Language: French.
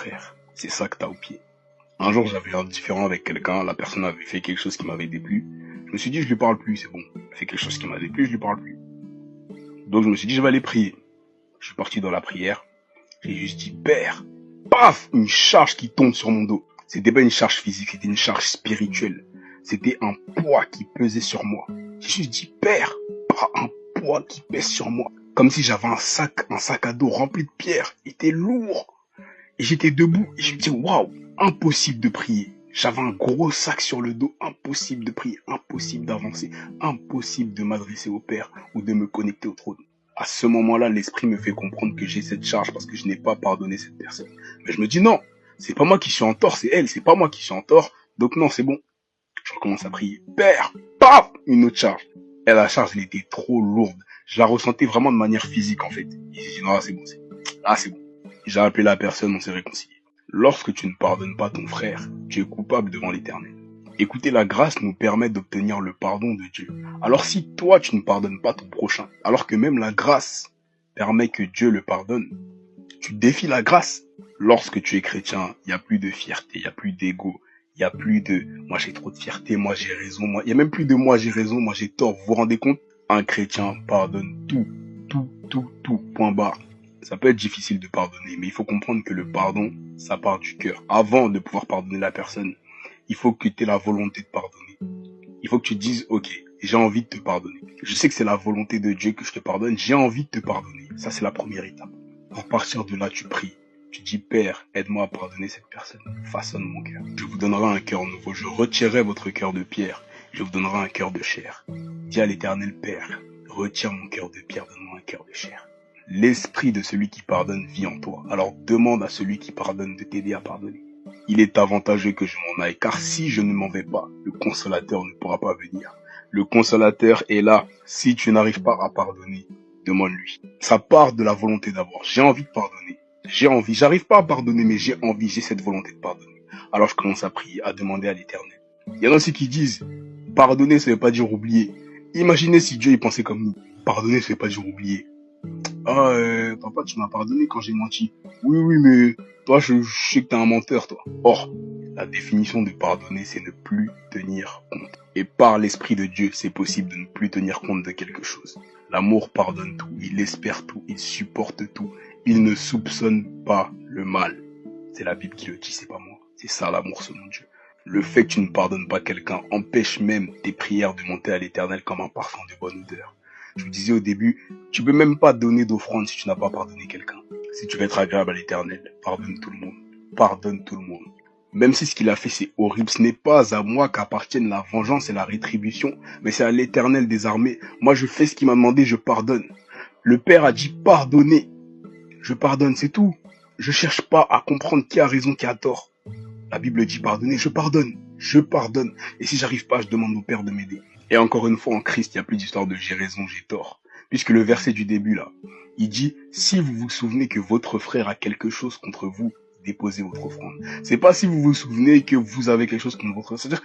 frère. C'est ça que t'as au pied. Un jour, j'avais un différend avec quelqu'un, la personne avait fait quelque chose qui m'avait déplu. Je me suis dit, je lui parle plus, c'est bon. Elle fait quelque chose qui m'a déplu, je lui parle plus. Donc je me suis dit, je vais aller prier. Je suis parti dans la prière. J'ai juste dit, Père, paf, une charge qui tombe sur mon dos. C'était pas une charge physique, c'était une charge spirituelle. C'était un poids qui pesait sur moi. J'ai juste dit, Père, pas un poids qui pèse sur moi. Comme si j'avais un sac à dos rempli de pierres. Il était lourd. Et j'étais debout et je me dis, waouh, impossible de prier. J'avais un gros sac sur le dos, impossible de prier, impossible d'avancer, impossible de m'adresser au Père ou de me connecter au trône. À ce moment-là, l'esprit me fait comprendre que j'ai cette charge parce que je n'ai pas pardonné cette personne. Mais je me dis non, c'est pas moi qui suis en tort, c'est elle, c'est pas moi qui suis en tort. Donc non, c'est bon. Je recommence à prier. Père, paf, une autre charge. Et la charge, elle était trop lourde. Je la ressentais vraiment de manière physique en fait. Et j'ai dit non, c'est bon, c'est bon. J'ai appelé la personne, on s'est réconcilié. Lorsque tu ne pardonnes pas ton frère, tu es coupable devant l'Éternel. Écoutez, la grâce nous permet d'obtenir le pardon de Dieu. Alors si toi tu ne pardonnes pas ton prochain, alors que même la grâce permet que Dieu le pardonne, tu défies la grâce. Lorsque tu es chrétien, il n'y a plus de fierté, il n'y a plus d'ego, il n'y a plus de moi j'ai trop de fierté, moi j'ai raison, il n'y a même plus de moi j'ai raison, moi j'ai tort. Vous vous rendez compte? Un chrétien pardonne tout, point barre. Ça peut être difficile de pardonner, mais il faut comprendre que le pardon, ça part du cœur. Avant de pouvoir pardonner la personne, il faut que tu aies la volonté de pardonner. Il faut que tu te dises, ok, j'ai envie de te pardonner. Je sais que c'est la volonté de Dieu que je te pardonne, j'ai envie de te pardonner. Ça, c'est la première étape. Pour partir de là, tu pries. Tu dis, Père, aide-moi à pardonner cette personne. Façonne mon cœur. Je vous donnerai un cœur nouveau. Je retirerai votre cœur de pierre. Je vous donnerai un cœur de chair. Dis à l'Éternel, Père, retire mon cœur de pierre, donne-moi un cœur de chair. L'esprit de celui qui pardonne vit en toi. Alors demande à celui qui pardonne de t'aider à pardonner. Il est avantageux que je m'en aille, car si je ne m'en vais pas, le consolateur ne pourra pas venir. Le consolateur est là. Si tu n'arrives pas à pardonner, demande-lui. Ça part de la volonté d'abord. J'ai envie de pardonner. J'arrive pas à pardonner, mais j'ai envie, j'ai cette volonté de pardonner. Alors je commence à prier, à demander à l'Éternel. Il y en a aussi qui disent, pardonner, ça veut pas dire oublier. Imaginez si Dieu y pensait comme nous. Pardonner, ça veut pas dire oublier. Ah, papa, tu m'as pardonné quand j'ai menti. Oui, mais toi, je sais que t'es un menteur, toi. Or, la définition de pardonner, c'est ne plus tenir compte. Et par l'Esprit de Dieu, c'est possible de ne plus tenir compte de quelque chose. L'amour pardonne tout, il espère tout, il supporte tout, il ne soupçonne pas le mal. C'est la Bible qui le dit, c'est pas moi. C'est ça l'amour selon Dieu. Le fait que tu ne pardonnes pas quelqu'un empêche même tes prières de monter à l'Éternel comme un parfum de bonne odeur. Je vous disais au début, tu peux même pas donner d'offrande si tu n'as pas pardonné quelqu'un. Si tu veux être agréable à l'Éternel, pardonne tout le monde. Pardonne tout le monde. Même si ce qu'il a fait c'est horrible, ce n'est pas à moi qu'appartiennent la vengeance et la rétribution, mais c'est à l'Éternel des armées. Moi je fais ce qu'il m'a demandé, je pardonne. Le Père a dit pardonner. Je pardonne, c'est tout. Je cherche pas à comprendre qui a raison, qui a tort. La Bible dit pardonner, je pardonne. Je pardonne. Et si j'arrive pas, je demande au Père de m'aider. Et encore une fois, en Christ, il n'y a plus d'histoire de j'ai raison, j'ai tort. Puisque le verset du début, là, il dit, si vous vous souvenez que votre frère a quelque chose contre vous, déposez votre offrande. C'est pas si vous vous souvenez que vous avez quelque chose contre votre frère. C'est-à-dire,